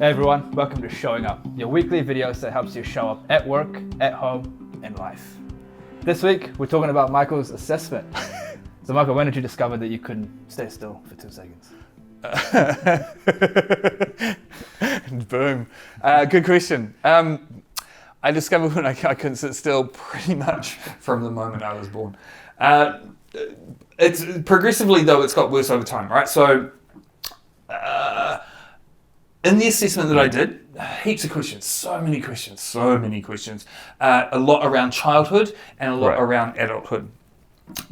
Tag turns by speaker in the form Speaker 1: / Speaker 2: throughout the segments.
Speaker 1: Hey everyone, welcome to Showing Up, your weekly videos that helps you show up at work, at home, and life. This week, we're talking about Michael's assessment. So Michael, when did you discover that you couldn't stay still for 2 seconds?
Speaker 2: Boom. Good question. I discovered when I couldn't sit still pretty much from the moment I was born. It's progressively, though, it's got worse over time, right? So in the assessment that I did, heaps of questions, so many questions. A lot around childhood and a lot around adulthood.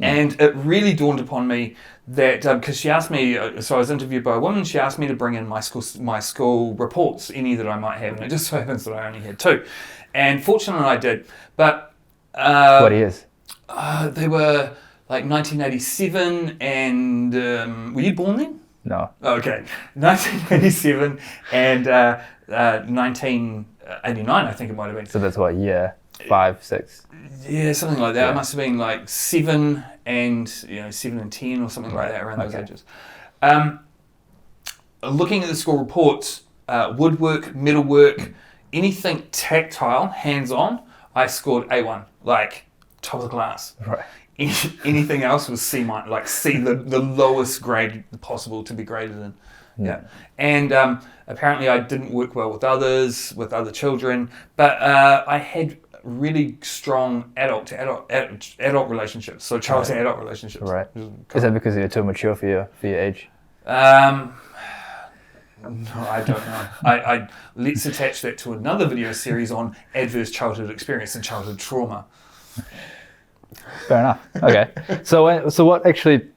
Speaker 2: And it really dawned upon me that, because she asked me, so I was interviewed by a woman, she asked me to bring in my school reports, any that I might have, and it just so happens that I only had 2. And fortunately I did. But
Speaker 1: What years?
Speaker 2: they were like 1987 and, were you born then?
Speaker 1: No.
Speaker 2: Okay, 1987 and 1989, I think it might have been.
Speaker 1: So that's what, year 5, 6?
Speaker 2: Yeah, something like that.
Speaker 1: Yeah.
Speaker 2: It must have been like 7 and 7 and 10 or something like that around those ages. Looking at the school reports, woodwork, metalwork, anything tactile, hands-on, I scored A1, like top of the class.
Speaker 1: Right.
Speaker 2: Anything else was C-, like C, the lowest grade possible to be graded in. Yeah. And apparently I didn't work well with other children, but I had really strong adult relationships, so child to adult relationships.
Speaker 1: Right. Is that because you're too mature for your age?
Speaker 2: No, I don't know. I let's attach that to another video series on adverse childhood experience and childhood trauma.
Speaker 1: Fair enough. Okay. So what actually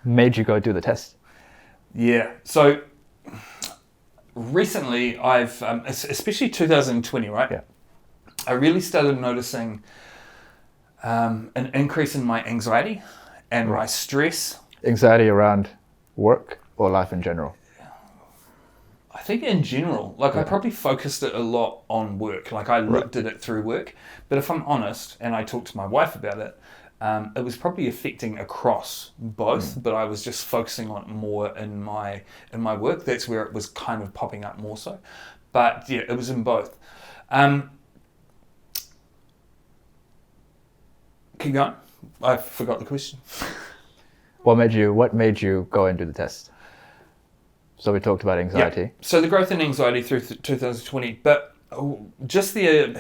Speaker 1: made you go do the test?
Speaker 2: Yeah. So recently, I've especially 2020, right?
Speaker 1: Yeah.
Speaker 2: I really started noticing an increase in my anxiety and my stress.
Speaker 1: Anxiety around work or life in general?
Speaker 2: I think in general, I probably focused it a lot on work. Like I looked at it through work. But if I'm honest, and I talked to my wife about it, it was probably affecting across both, but I was just focusing on it more in my work. That's where it was kind of popping up more so. But yeah, it was in both. Keep going. I forgot the question.
Speaker 1: What made you go and do the test? So we talked about anxiety.
Speaker 2: Yeah. So the growth in anxiety through 2020, but just it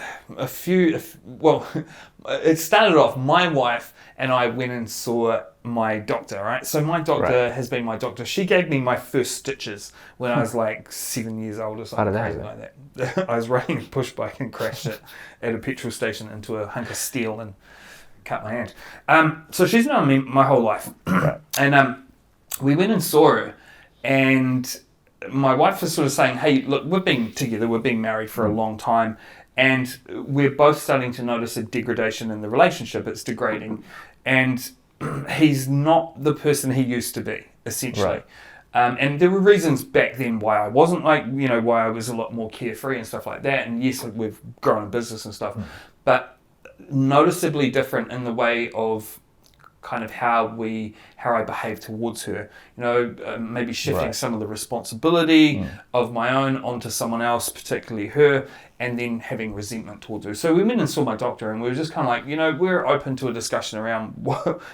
Speaker 2: started off, my wife and I went and saw my doctor, right? So my doctor has been my doctor. She gave me my first stitches when I was like 7 years old or something crazy like that. I was riding a push bike and crashed it at a petrol station into a hunk of steel and cut my hand. So she's known me my whole life. And we went and saw her, and my wife was sort of saying, hey, look, we've been together, we've been married for a long time, and we're both starting to notice a degradation in the relationship. It's degrading, and he's not the person he used to be, essentially.
Speaker 1: Right.
Speaker 2: And there were reasons back then why I wasn't why I was a lot more carefree and stuff like that. And yes, we've grown a business and stuff, but noticeably different in the way of kind of how I behave towards her, maybe shifting some of the responsibility of my own onto someone else, particularly her, and then having resentment towards her. So we went and saw my doctor, and we were just kind of like, we're open to a discussion around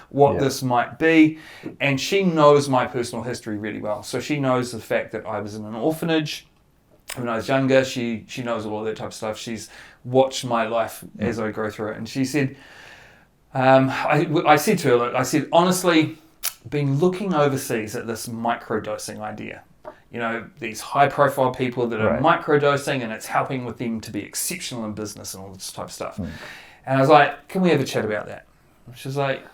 Speaker 2: what this might be. And she knows my personal history really well. So she knows the fact that I was in an orphanage when I was younger. She knows all of that type of stuff. She's watched my life as I go through it. And she said, I said to her, honestly, been looking overseas at this microdosing idea. These high-profile people that are microdosing, and it's helping with them to be exceptional in business and all this type of stuff. And I was like, can we have a chat about that? She's like,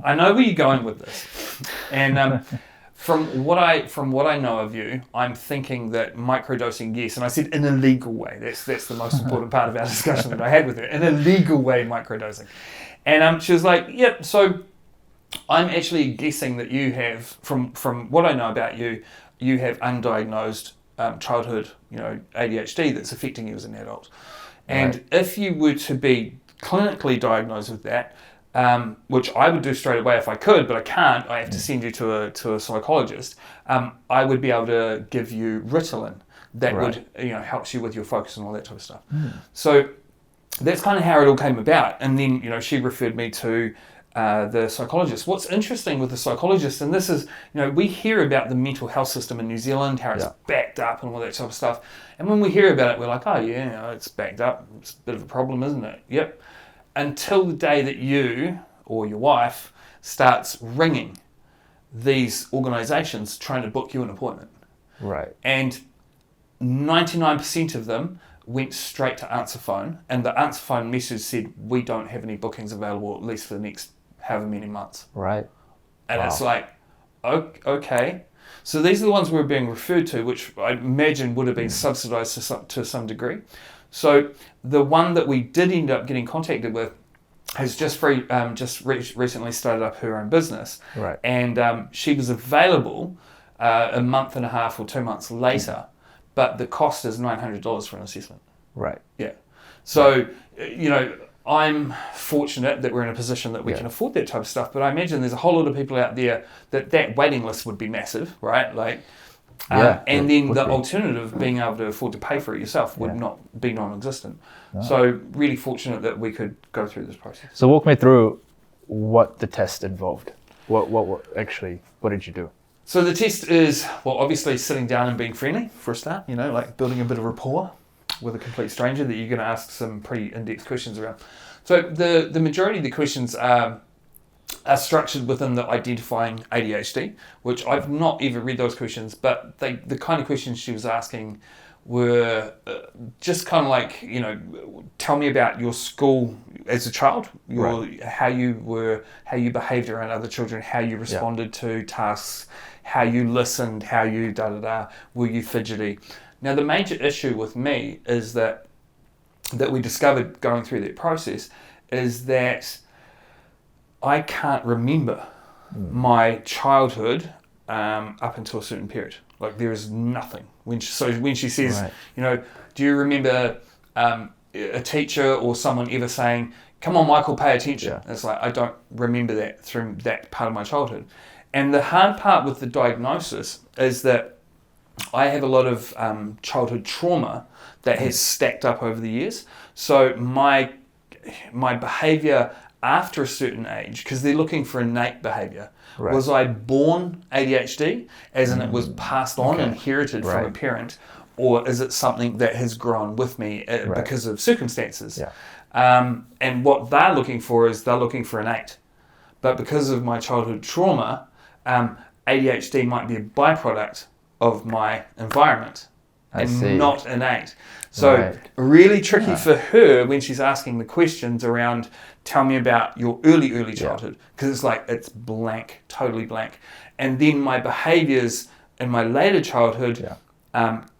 Speaker 2: I know where you're going with this. And from what I know of you, I'm thinking that microdosing, yes. And I said in a legal way. That's the most important part of our discussion that I had with her. In a legal way, microdosing. And she was like, yep, so I'm actually guessing that you have, from what I know about you, you have undiagnosed childhood, ADHD that's affecting you as an adult. And if you were to be clinically diagnosed with that, which I would do straight away if I could, but I can't, I have to send you to a psychologist, I would be able to give you Ritalin that
Speaker 1: Right.
Speaker 2: would, helps you with your focus and all that type of stuff. So that's kind of how it all came about. And then, she referred me to the psychologist. What's interesting with the psychologist, and this is, we hear about the mental health system in New Zealand, how it's backed up and all that type of stuff. And when we hear about it, we're like, oh yeah, it's backed up. It's a bit of a problem, isn't it? Yep. Until the day that you or your wife starts ringing these organisations trying to book you an appointment.
Speaker 1: Right.
Speaker 2: And 99% of them went straight to answer phone, and the answer phone message said, we don't have any bookings available, at least for the next however many months.
Speaker 1: Right.
Speaker 2: And it's like, okay. So these are the ones we were being referred to, which I imagine would have been subsidised to some degree. So the one that we did end up getting contacted with has just recently started up her own business.
Speaker 1: Right.
Speaker 2: And she was available a month and a half or 2 months later, but the cost is $900 for an assessment.
Speaker 1: Right.
Speaker 2: Yeah. So, I'm fortunate that we're in a position that we can afford that type of stuff, but I imagine there's a whole lot of people out there that waiting list would be massive, right? Like, and then the alternative, being able to afford to pay for it yourself, would not be non-existent. No. So really fortunate that we could go through this process.
Speaker 1: So walk me through what the test involved. What did you do?
Speaker 2: So the test is, well, obviously sitting down and being friendly for a start, like building a bit of rapport with a complete stranger that you're going to ask some pretty in-depth questions around. So the majority of the questions are structured within the identifying ADHD, which I've not ever read those questions, but the kind of questions she was asking were just kind of like, tell me about your school as a child, how you behaved around other children, how you responded to tasks, how you listened, how you were you fidgety. Now the major issue with me is that we discovered going through that process is that I can't remember my childhood up until a certain period. Like there is nothing. When she says, do you remember a teacher or someone ever saying, come on Michael, pay attention? Yeah. It's like I don't remember that through that part of my childhood. And the hard part with the diagnosis is that I have a lot of childhood trauma that has stacked up over the years. So my behaviour after a certain age, because they're looking for innate behaviour, was I born ADHD, as in it was passed on, inherited from a parent, or is it something that has grown with me because of circumstances? Yeah. And what they're looking for is they're looking for innate. But because of my childhood trauma, ADHD might be a byproduct of my environment and not innate. So really tricky for her when she's asking the questions around, tell me about your early childhood, because it's like, it's blank, totally blank. And then my behaviours in my later childhood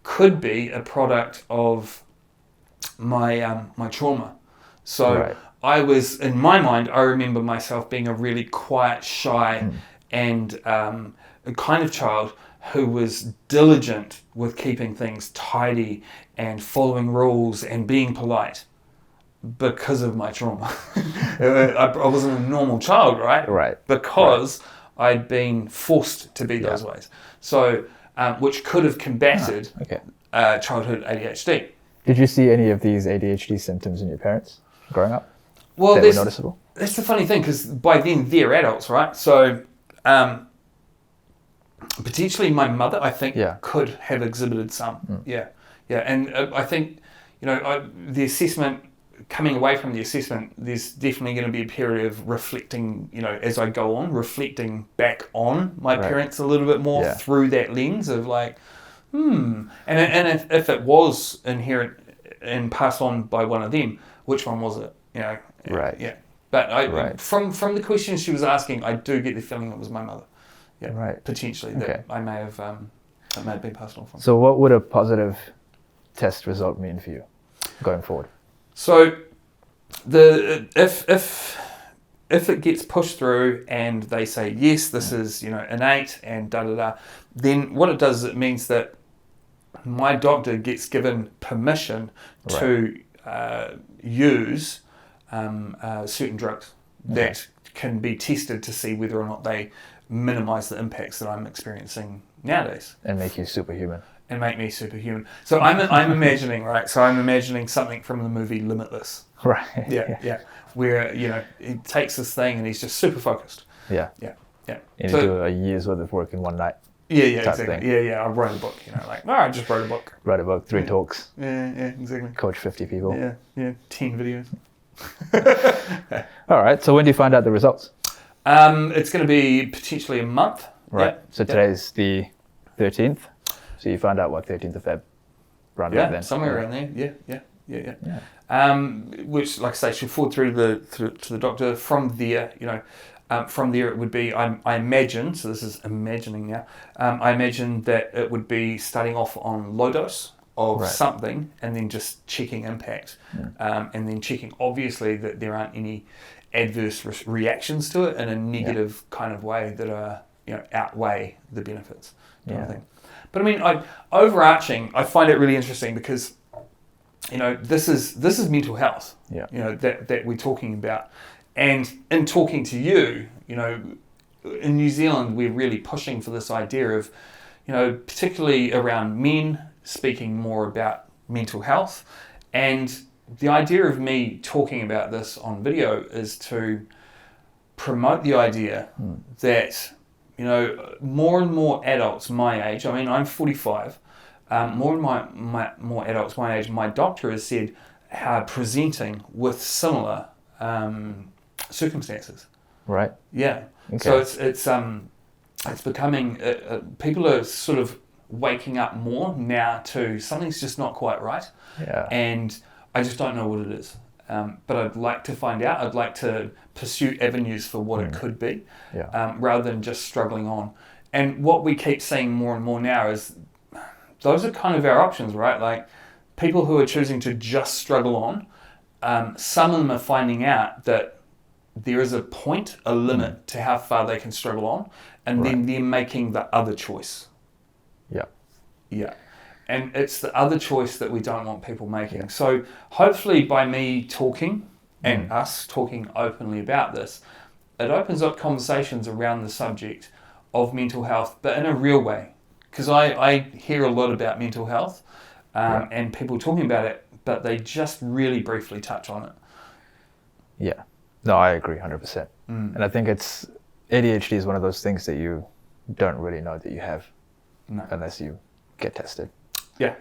Speaker 2: could be a product of my my trauma. So I was, in my mind, I remember myself being a really quiet, shy and a kind of child who was diligent with keeping things tidy and following rules and being polite because of my trauma. I wasn't a normal child, right?
Speaker 1: Right.
Speaker 2: Because I'd been forced to be those ways. So, which could have combated childhood ADHD.
Speaker 1: Did you see any of these ADHD symptoms in your parents growing up?
Speaker 2: Well,
Speaker 1: that were noticeable?
Speaker 2: That's the funny thing, because by then they're adults, right? So, potentially my mother, I think, could have exhibited some. Yeah. And I think, the assessment, coming away from the assessment, there's definitely going to be a period of reflecting, as I go on, reflecting back on my parents a little bit more through that lens of like, And if it was inherent and passed on by one of them, which one was it?
Speaker 1: Right.
Speaker 2: Yeah. But from the questions she was asking, I do get the feeling it was my mother. Yeah. Right. Potentially that I may have been passed on from.
Speaker 1: So what would a positive test result mean for you going forward?
Speaker 2: So if it gets pushed through and they say yes, this is innate and then what it does is it means that my doctor gets given permission to use certain drugs that can be tested to see whether or not they minimise the impacts that I'm experiencing nowadays.
Speaker 1: And make you superhuman.
Speaker 2: and make me superhuman. So I'm imagining, right? So I'm imagining something from the movie Limitless.
Speaker 1: Right.
Speaker 2: Yeah. Where, he takes this thing and he's just super focused.
Speaker 1: Yeah.
Speaker 2: Yeah.
Speaker 1: You do a year's worth of work in one night.
Speaker 2: Yeah, exactly. Yeah. I wrote a book, I just wrote a book.
Speaker 1: Wrote a book, 3 talks.
Speaker 2: Yeah, exactly.
Speaker 1: Coach 50 people.
Speaker 2: Yeah, 10 videos.
Speaker 1: All right. So when do you find out the results?
Speaker 2: It's going to be potentially a month.
Speaker 1: Right.
Speaker 2: Yeah.
Speaker 1: So today's the 13th. So you find out 13th of Feb. Around about then.
Speaker 2: Somewhere around there. Yeah. Which, like I say, should forward through to the doctor. From there, from there it would be. I imagine. So this is imagining now. I imagine that it would be starting off on low dose of something, and then just checking impact, and then checking obviously that there aren't any adverse reactions to it in a negative kind of way that are outweigh the benefits. Kind of thing. But I mean, overarching, I find it really interesting because, this is mental health.
Speaker 1: Yeah.
Speaker 2: That we're talking about, and in talking to you, in New Zealand, we're really pushing for this idea of, particularly around men speaking more about mental health, and the idea of me talking about this on video is to promote the idea that. More and more adults my age, I mean, I'm 45, more and more adults my age, my doctor has said, are presenting with similar circumstances.
Speaker 1: Right.
Speaker 2: Yeah.
Speaker 1: Okay.
Speaker 2: So it's becoming, people are sort of waking up more now to something's just not quite right.
Speaker 1: Yeah.
Speaker 2: And I just don't know what it is. But I'd like to find out. I'd like to pursue avenues for what it could be, rather than just struggling on. And what we keep seeing more and more now is those are kind of our options, right? Like people who are choosing to just struggle on, some of them are finding out that there is a point, a limit to how far they can struggle on, and then they're making the other choice. Yeah. And it's the other choice that we don't want people making. Yeah. So hopefully by me talking and us talking openly about this, it opens up conversations around the subject of mental health, but in a real way. Because I hear a lot about mental health and people talking about it, but they just really briefly touch on it.
Speaker 1: Yeah. No, I agree 100%. And I think ADHD is one of those things that you don't really know that you have unless you get tested.
Speaker 2: Yeah.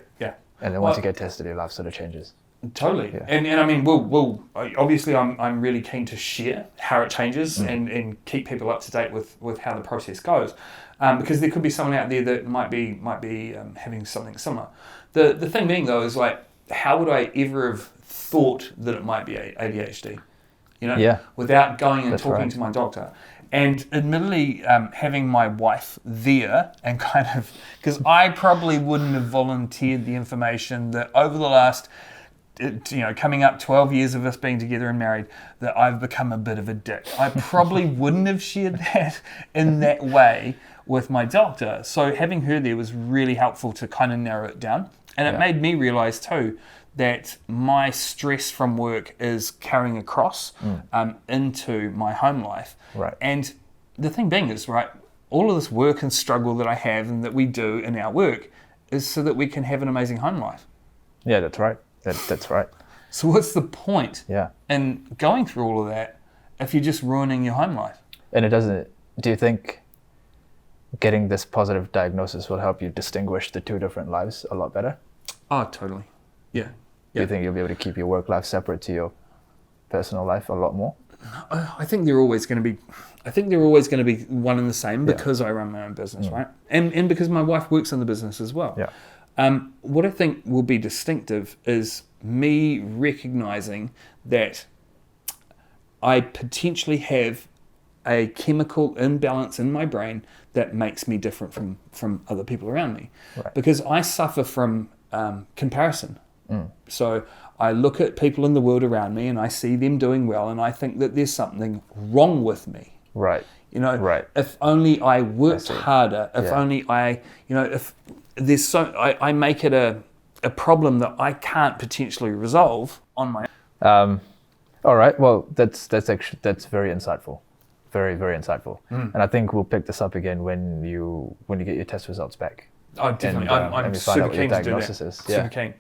Speaker 1: And then once you get tested, your life sort of changes.
Speaker 2: Totally. Yeah. And I mean, we'll obviously I'm really keen to share how it changes and keep people up to date with how the process goes, because there could be someone out there that might be having something similar. The thing being though is like, how would I ever have thought that it might be ADHD? Without going and talking to my doctor. And admittedly, having my wife there and kind of, because I probably wouldn't have volunteered the information that over the last, coming up 12 years of us being together and married, that I've become a bit of a dick. I probably wouldn't have shared that in that way with my doctor. So having her there was really helpful to kind of narrow it down. And it made me realize too, that my stress from work is carrying across into my home life.
Speaker 1: Right.
Speaker 2: And the thing being is, all of this work and struggle that I have and that we do in our work is so that we can have an amazing home life.
Speaker 1: Yeah, that's right. That's right.
Speaker 2: So what's the point
Speaker 1: in
Speaker 2: going through all of that if you're just ruining your home life?
Speaker 1: And do you think getting this positive diagnosis will help you distinguish the two different lives a lot better?
Speaker 2: Oh, totally. Yeah.
Speaker 1: Do you think you'll be able to keep your work life separate to your personal life a lot more?
Speaker 2: I think they're always going to be one and the same because I run my own business, right? And because my wife works in the business as well.
Speaker 1: Yeah.
Speaker 2: What I think will be distinctive is me recognizing that I potentially have a chemical imbalance in my brain that makes me different from other people around me.
Speaker 1: Right.
Speaker 2: Because I suffer from comparison. So I look at people in the world around me and I see them doing well and I think that there's something wrong with me.
Speaker 1: Right.
Speaker 2: If only I worked harder, if only I, if there's I make it a problem that I can't potentially resolve on my own.
Speaker 1: All right. Well, that's very insightful. Very, very insightful. And I think we'll pick this up again when you get your test results back.
Speaker 2: Oh, definitely.
Speaker 1: and
Speaker 2: I'm
Speaker 1: we find
Speaker 2: super
Speaker 1: out what your
Speaker 2: keen to do that.
Speaker 1: diagnosis is. Yeah.
Speaker 2: Super keen.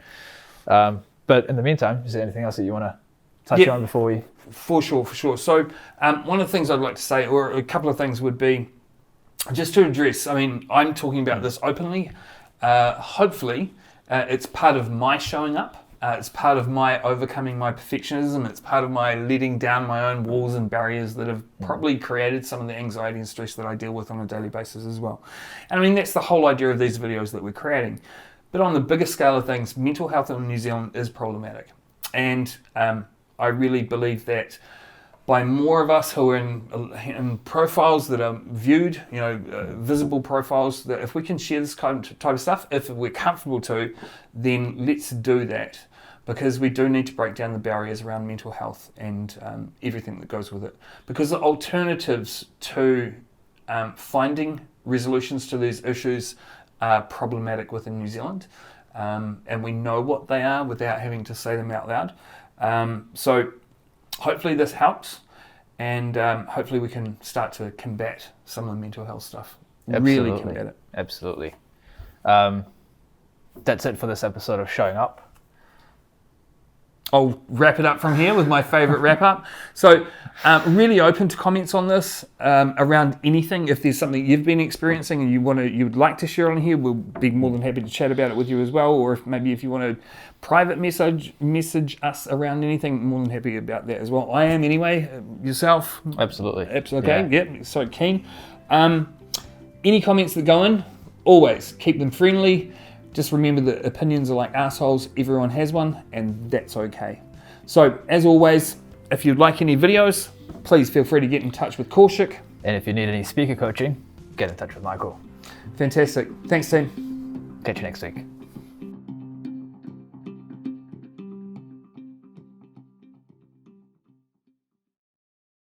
Speaker 1: But in the meantime, is there anything else that you want to touch
Speaker 2: Yeah.
Speaker 1: on before we?
Speaker 2: For sure. So one of the things I'd like to say, or a couple of things would be, just to address, I mean, I'm talking about this openly. Hopefully, it's part of my showing up. It's part of my overcoming my perfectionism. It's part of my letting down my own walls and barriers that have probably created some of the anxiety and stress that I deal with on a daily basis as well. And I mean, that's the whole idea of these videos that we're creating. But on the bigger scale of things, mental health in New Zealand is problematic. And I really believe that by more of us who are in profiles that are viewed, visible profiles, that if we can share this type of stuff, if we're comfortable to, then let's do that. Because we do need to break down the barriers around mental health and everything that goes with it. Because the alternatives to finding resolutions to these issues are problematic within New Zealand. And we know what they are without having to say them out loud. So hopefully this helps. And hopefully we can start to combat some of the mental health stuff.
Speaker 1: Absolutely.
Speaker 2: Really combat it.
Speaker 1: Absolutely. That's it for this episode of Showing Up.
Speaker 2: I'll wrap it up from here with my favourite wrap up. So really open to comments on this around anything. If there's something you've been experiencing and you would like to share on here, we'll be more than happy to chat about it with you as well. Or if you want to private message us around anything, more than happy about that as well. I am anyway. Yourself?
Speaker 1: Absolutely.
Speaker 2: Okay. Yep. So keen. Any comments that go in, always keep them friendly. Just remember that opinions are like assholes. Everyone has one, and that's okay. So, as always, if you'd like any videos, please feel free to get in touch with Kaushik.
Speaker 1: And if you need any speaker coaching, get in touch with Michael.
Speaker 2: Fantastic. Thanks, team.
Speaker 1: Catch you next week.